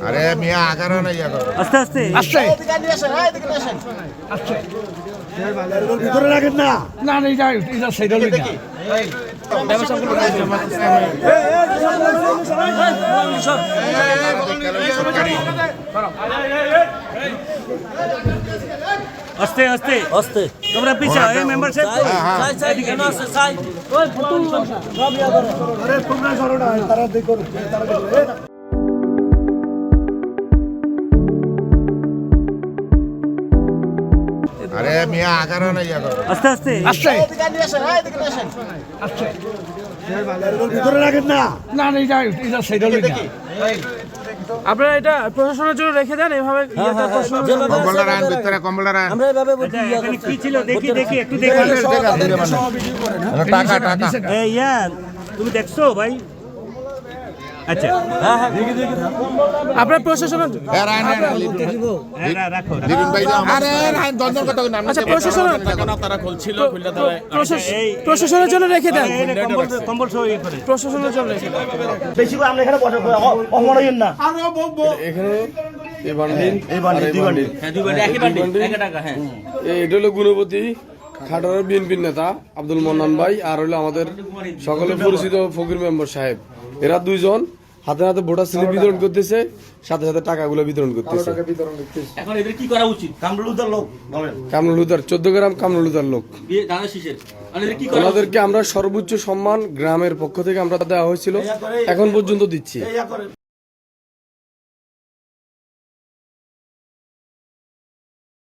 আরে মিয়া আগারো না ইয়া করো আস্তে আস্তে আস্তে আস্তে ভিতরে রাখেন না না না এটা সাইডে লই না আস্তে আস্তে আস্তে তোমরা পিছাও এই মেম্বারশিপ সাই সাই কেন আছে সাই ওই ফুটু সব ইয়া করো আরে তোমরা করো না তারা দেখো তারা দেখো আরে মিয়া আগারো না ইয়া করো আস্তে আস্তে আস্তে আস্তে ভিতরে রাখেন না না না এটা সাইডে লই না আপনারা এটা প্রশাসনের জন্য রেখে দেন এভাবে কম্বলটা রান ভিতরে কম্বলটা রান আমরা এভাবে বলছি আচ্ছা, এখানে কি ছিল দেখি দেখি একটু দেখি টাকা টাকা এই ইয়ার তুমি দেখছো ভাই আচ্ছা আপনার প্রশাসনের রান হ্যাঁ, রাখো দিবিন ভাই আরে রান দন্দন কত নাম আচ্ছা প্রশাসনের তারা খুলছিল খুললে তারা প্রশাসনের জন্য রেখে দেন কম্বল সহ ইয়ে করে প্রশাসনের জন্য রেখে দেন বেশি করে আমরা এখানে বসে অমরইন না এখানে এই বান্ডিল হ্যাঁ দুই বান্ডি একই বান্ডি 1 টাকা হ্যাঁ এটা হলো গুণপতি খাটারের বিএনপির নেতা আব্দুল মন্নান ভাই আর হলো আমাদের সকলে পরিচিত ফকির মেম্বার সাহেব এরা দুইজন হাতে হাতে ভোটার স্লিপ বিতরণ করতেছে সাথে সাথে টাকাগুলো বিতরণ করতেছে এখন এদের কি করা উচিত কামরুলদার লোক বলেন কামরুল হুদার 14 গ্রাম কামরুল হুদার লোক বিয়ে দানা শীষের আর এদের কি করা ওনাদেরকে আমরা সর্বোচ্চ সম্মান গ্রামের পক্ষ থেকে আমরা দেওয়া হয়েছিল এখন পর্যন্ত দিচ্ছি